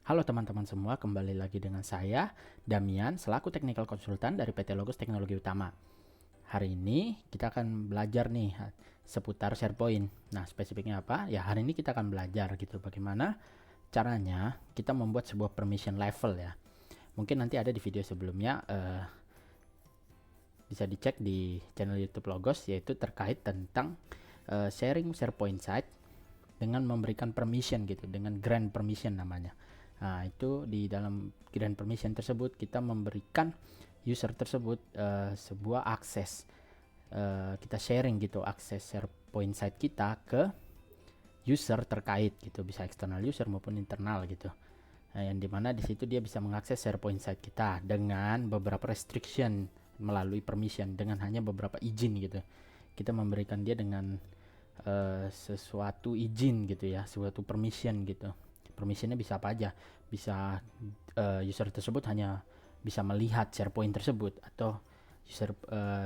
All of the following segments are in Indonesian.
Halo teman-teman semua, kembali lagi dengan saya, Damian, selaku Technical Consultant dari PT Logos Teknologi Utama. Hari ini kita akan belajar nih seputar SharePoint. Nah, spesifiknya apa? Ya, hari ini kita akan belajar gitu bagaimana caranya kita membuat sebuah permission level ya. Mungkin nanti ada di video sebelumnya, bisa dicek di channel YouTube Logos, yaitu terkait tentang sharing SharePoint site dengan memberikan permission gitu, dengan grant permission namanya. Nah, itu di dalam grant permission tersebut kita memberikan user tersebut sebuah akses, kita sharing gitu akses SharePoint site kita ke user terkait gitu, bisa eksternal user maupun internal gitu. Nah, yang dimana di situ dia bisa mengakses SharePoint site kita dengan beberapa restriction melalui permission, dengan hanya beberapa izin gitu. Kita memberikan dia dengan sesuatu izin gitu ya, suatu permission gitu. Permissionnya bisa apa aja, bisa user tersebut hanya bisa melihat SharePoint tersebut, atau user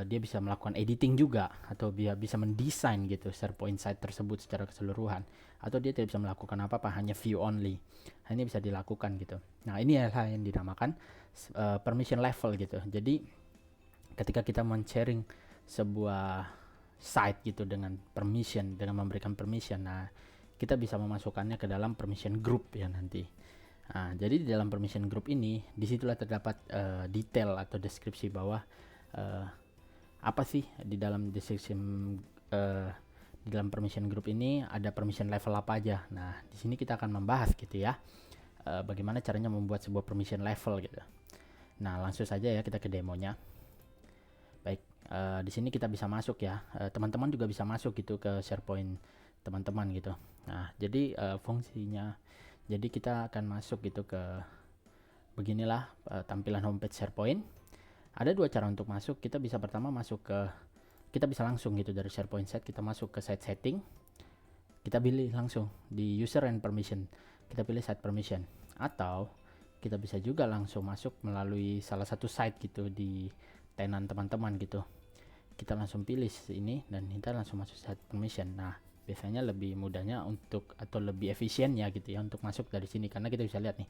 dia bisa melakukan editing juga, atau dia bisa mendesain gitu SharePoint site tersebut secara keseluruhan, atau dia tidak bisa melakukan apa-apa, hanya view only. Ini bisa dilakukan gitu. Nah, ini adalah yang dinamakan permission level gitu. Jadi ketika kita men-sharing sebuah site gitu dengan permission, dengan memberikan permission, nah kita bisa memasukkannya ke dalam permission group ya nanti. Nah, jadi di dalam permission group ini disitulah terdapat detail atau deskripsi bahwa apa sih di dalam description, di dalam permission group ini ada permission level apa aja. Nah, di sini kita akan membahas gitu ya, bagaimana caranya membuat sebuah permission level gitu. Nah, langsung saja ya kita ke demonya. Baik, di sini kita bisa masuk ya. Teman-teman juga bisa masuk gitu ke SharePoint teman-teman gitu. Nah, jadi fungsinya, jadi kita akan masuk gitu ke beginilah tampilan homepage SharePoint. Ada dua cara untuk masuk. Kita bisa pertama masuk ke, kita bisa langsung gitu dari SharePoint site kita masuk ke site setting. Kita pilih langsung di user and permission. Kita pilih site permission. Atau kita bisa juga langsung masuk melalui salah satu site gitu di tenan teman-teman gitu. Kita langsung pilih ini dan kita langsung masuk site permission. Nah, biasanya lebih mudahnya untuk, atau lebih efisiennya gitu ya, untuk masuk dari sini, karena kita bisa lihat nih,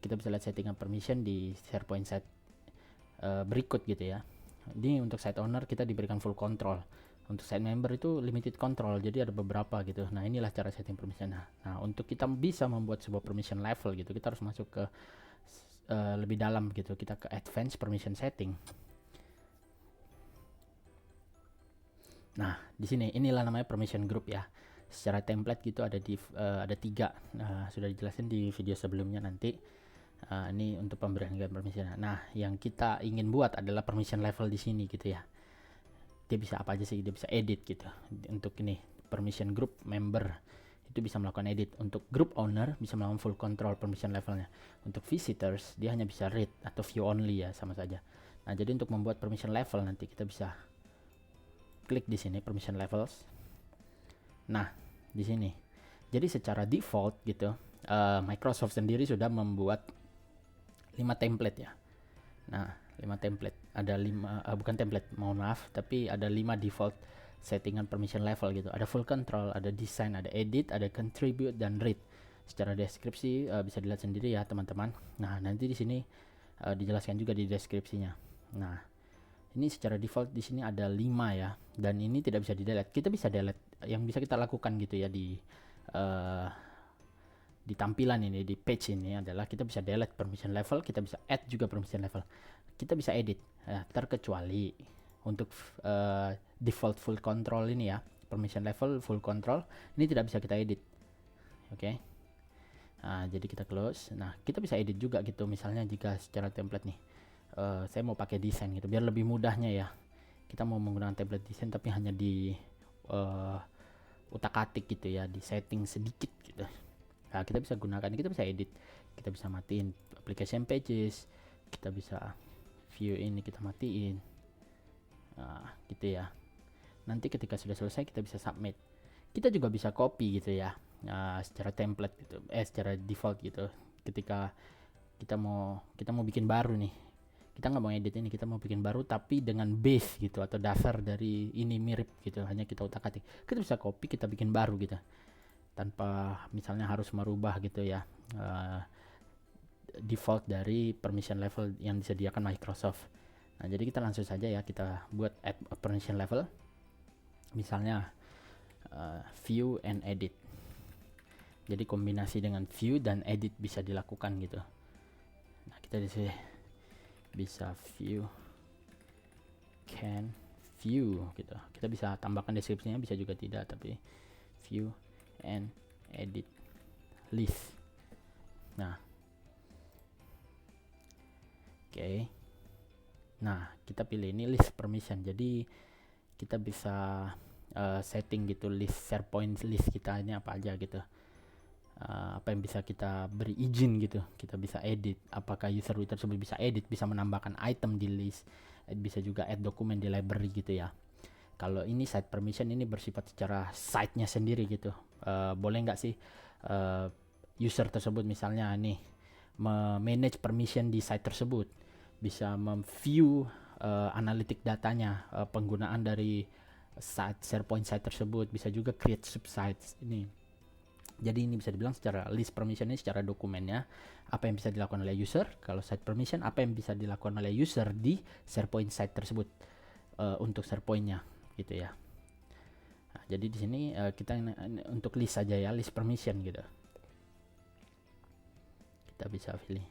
kita bisa lihat settingan permission di SharePoint site berikut gitu ya. Ini untuk site owner kita diberikan full control, untuk site member itu limited control, jadi ada beberapa gitu. Nah, inilah cara setting permission. Nah, untuk kita bisa membuat sebuah permission level gitu, kita harus masuk ke lebih dalam gitu, kita ke advanced permission setting. Nah, di sini inilah namanya permission group ya. Secara template gitu ada di ada 3. Sudah dijelasin di video sebelumnya nanti. Ini untuk pemberian permission. Nah, yang kita ingin buat adalah permission level di sini gitu ya. Dia bisa apa aja sih? Dia bisa edit gitu. Untuk ini permission group member itu bisa melakukan edit. Untuk group owner bisa melakukan full control permission levelnya. Untuk visitors dia hanya bisa read atau view only ya, sama saja. Nah, jadi untuk membuat permission level nanti kita bisa klik di sini permission levels. Nah, di sini. Jadi secara default gitu, Microsoft sendiri sudah membuat 5 template ya. Nah, 5 template. Ada 5 bukan template, mohon maaf, tapi ada 5 default settingan permission level gitu. Ada full control, ada design, ada edit, ada contribute dan read. Secara deskripsi bisa dilihat sendiri ya, teman-teman. Nah, nanti di sini dijelaskan juga di deskripsinya. Nah, ini secara default di sini ada 5 ya, dan ini tidak bisa di delete. Kita bisa delete. Yang bisa kita lakukan gitu ya di tampilan ini, di page ini adalah kita bisa delete permission level, kita bisa add juga permission level, kita bisa edit ya, terkecuali untuk default full control ini ya, permission level full control ini tidak bisa kita edit. Oke. Nah, jadi kita close. Nah, kita bisa edit juga gitu, misalnya jika secara template nih, saya mau pakai desain gitu biar lebih mudahnya ya, kita mau menggunakan template desain tapi hanya di utak-atik gitu ya, di setting sedikit gitu. Nah, kita bisa gunakan, kita bisa edit, kita bisa matiin application pages, kita bisa view ini kita matiin. Nah, gitu ya. Nanti ketika sudah selesai kita bisa submit. Kita juga bisa copy gitu ya, secara template gitu, secara default gitu. Ketika kita mau bikin baru nih, kita nggak mau edit ini, kita mau bikin baru tapi dengan base gitu atau dasar dari ini mirip gitu, hanya kita utak-atik, kita bisa copy, kita bikin baru gitu tanpa misalnya harus merubah gitu ya default dari permission level yang disediakan Microsoft. Nah, jadi kita langsung saja ya, kita buat add permission level. Misalnya view and edit. Jadi kombinasi dengan view dan edit bisa dilakukan gitu. Nah, kita di sini bisa view, can view gitu. Kita bisa tambahkan deskripsinya, bisa juga tidak, tapi view and edit list. Nah, oke. Nah, kita pilih ini list permission. Jadi kita bisa setting gitu list SharePoint list kita ini apa aja gitu. Apa yang bisa kita beri izin gitu. Kita bisa edit, apakah user tersebut bisa edit, bisa menambahkan item di list, bisa juga add dokumen di library gitu ya. Kalau ini site permission ini bersifat secara site-nya sendiri gitu. Boleh nggak sih user tersebut misalnya nih manage permission di site tersebut, bisa memview analitik datanya, penggunaan dari site SharePoint site tersebut, bisa juga create subsites ini. Jadi ini bisa dibilang secara list permission ini secara dokumennya apa yang bisa dilakukan oleh user. Kalau site permission apa yang bisa dilakukan oleh user di SharePoint site tersebut untuk SharePoint-nya gitu ya. Nah, jadi di sini kita untuk list saja ya, list permission gitu. Kita bisa pilih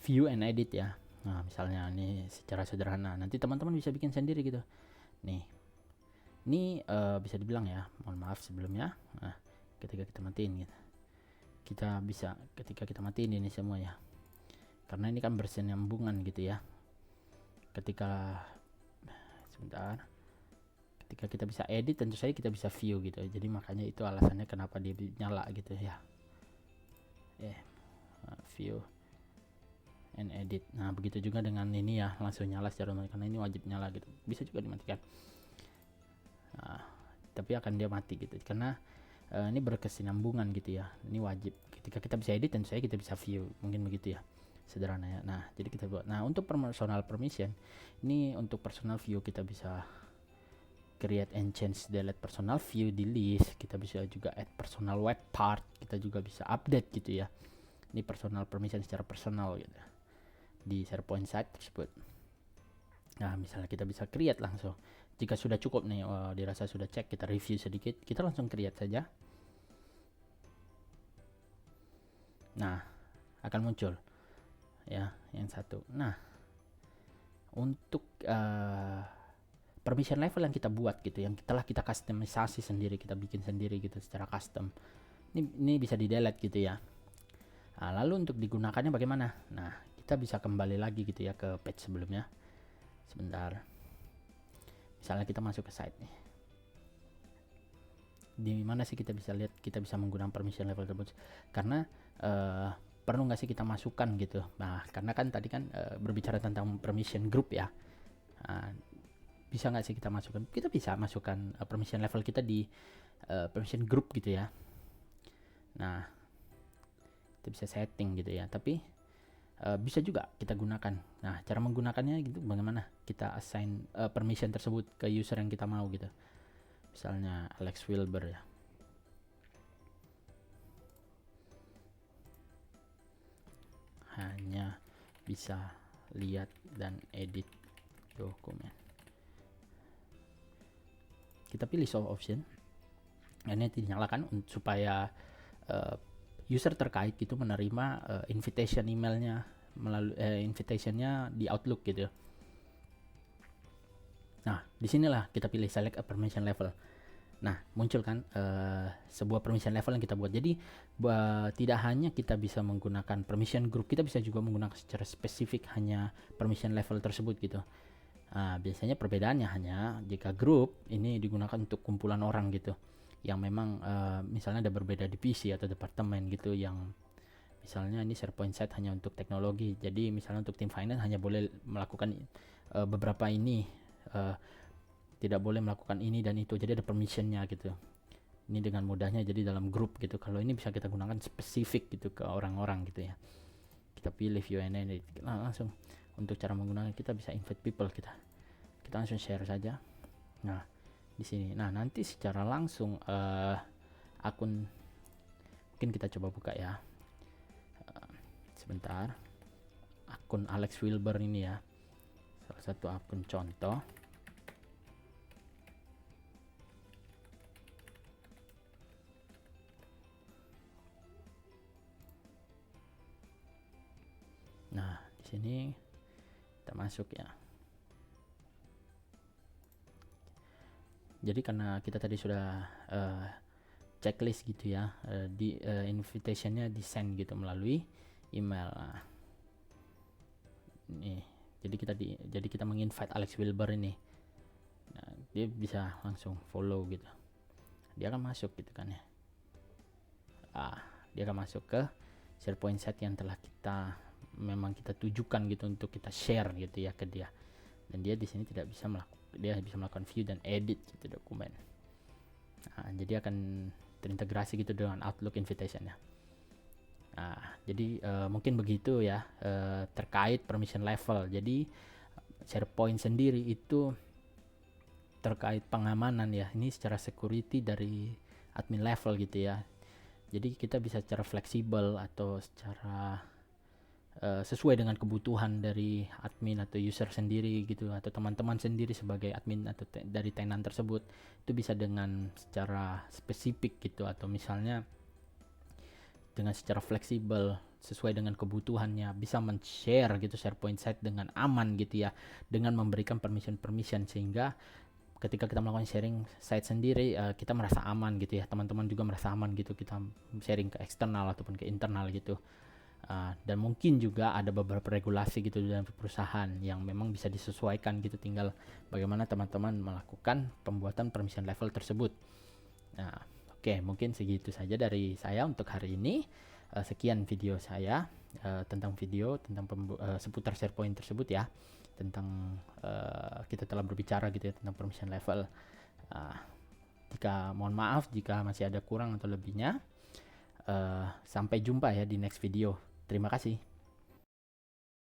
view and edit ya. Nah, misalnya ini secara sederhana. Nanti teman-teman bisa bikin sendiri gitu. Nih. Ini bisa dibilang ya, mohon maaf sebelumnya. Nah, ketika kita matiin gitu. Kita bisa ketika kita matiin ini semua ya. Karena ini kan bersinambungan gitu ya. Ketika kita bisa edit, tentu saja kita bisa view gitu. Jadi makanya itu alasannya kenapa dia nyala gitu ya. View and edit. Nah, begitu juga dengan ini ya, langsung nyala secara otomatis karena ini wajib nyala gitu. Bisa juga dimatikan. Nah, tapi akan dia mati gitu karena ini berkesinambungan gitu ya. Ini wajib. Ketika kita bisa edit, tentu saja kita bisa view. Mungkin begitu ya, sederhana ya. Nah, jadi kita buat. Nah, untuk personal permission, ini untuk personal view kita bisa create and change delete personal view di list. Kita bisa juga add personal web part. Kita juga bisa update gitu ya. Ini personal permission secara personal gitu di SharePoint site tersebut. Nah, misalnya kita bisa create langsung. Jika sudah cukup nih, dirasa sudah cek, kita review sedikit, kita langsung create saja. Nah, akan muncul ya yang satu. Nah, untuk permission level yang kita buat gitu, yang telah kita customisasi sendiri, kita bikin sendiri gitu secara custom. Ini bisa di delete gitu ya. Nah, lalu untuk digunakannya bagaimana? Nah, kita bisa kembali lagi gitu ya ke page sebelumnya. Sebentar. Misalnya kita masuk ke site nih. Di mana sih kita bisa lihat kita bisa menggunakan permission level tersebut? Karena perlu nggak sih kita masukkan gitu? Nah, karena kan tadi kan berbicara tentang permission group ya. Bisa nggak sih kita masukkan? Kita bisa masukkan permission level kita di permission group gitu ya. Nah, kita bisa setting gitu ya. Tapi bisa juga kita gunakan. Nah, cara menggunakannya gitu bagaimana? Kita assign permission tersebut ke user yang kita mau gitu. Misalnya Alex Wilber ya. Hanya bisa lihat dan edit dokumen. Kita pilih show option. Ini dinyalakan supaya user terkait itu menerima invitation emailnya melalui invitationnya di Outlook gitu. Nah, disinilah kita pilih select a permission level. Nah, muncul kan sebuah permission level yang kita buat. Jadi tidak hanya kita bisa menggunakan permission group, kita bisa juga menggunakan secara spesifik hanya permission level tersebut gitu. Nah, biasanya perbedaannya hanya jika group ini digunakan untuk kumpulan orang gitu, yang memang misalnya ada berbeda divisi atau departemen gitu, yang misalnya ini SharePoint site hanya untuk teknologi, jadi misalnya untuk tim finance hanya boleh melakukan beberapa ini, tidak boleh melakukan ini dan itu, jadi ada permissionnya gitu. Ini dengan mudahnya jadi dalam grup gitu. Kalau ini bisa kita gunakan spesifik gitu ke orang-orang gitu ya. Kita pilih view and edit. Nah, langsung untuk cara menggunakan kita bisa invite people, kita langsung share saja. Nah, di sini. Nah, nanti secara langsung akun mungkin kita coba buka ya. sebentar, akun Alex Wilber ini ya, salah satu akun contoh. Nah, di sini kita masuk ya. Jadi karena kita tadi sudah checklist gitu ya, di invitationnya di send gitu melalui email. Nah, nih, jadi kita menginvite Alex Wilber ini. Nah, dia bisa langsung follow gitu. Dia akan masuk gitu kan ya. Dia akan masuk ke SharePoint site yang telah kita tujukan gitu untuk kita share gitu ya ke dia. Dan dia di sini dia bisa melakukan view dan edit gitu dokumen. Nah, jadi akan terintegrasi gitu dengan Outlook invitation ya. Nah, jadi mungkin begitu ya terkait permission level. Jadi SharePoint sendiri itu terkait pengamanan ya, ini secara security dari admin level gitu ya. Jadi kita bisa secara fleksibel atau secara sesuai dengan kebutuhan dari admin atau user sendiri gitu, atau teman-teman sendiri sebagai admin atau dari tenan tersebut, itu bisa dengan secara spesifik gitu, atau misalnya dengan secara fleksibel sesuai dengan kebutuhannya bisa men-share gitu SharePoint site dengan aman gitu ya, dengan memberikan permission sehingga ketika kita melakukan sharing site sendiri kita merasa aman gitu ya, teman-teman juga merasa aman gitu, kita sharing ke eksternal ataupun ke internal gitu. Dan mungkin juga ada beberapa regulasi gitu dalam perusahaan yang memang bisa disesuaikan gitu, tinggal bagaimana teman-teman melakukan pembuatan permission level tersebut. Nah, oke, mungkin segitu saja dari saya untuk hari ini. Sekian video saya tentang seputar SharePoint tersebut ya, tentang kita telah berbicara gitu ya tentang permission level. Mohon maaf jika masih ada kurang atau lebihnya. Sampai jumpa ya di next video. Terima kasih.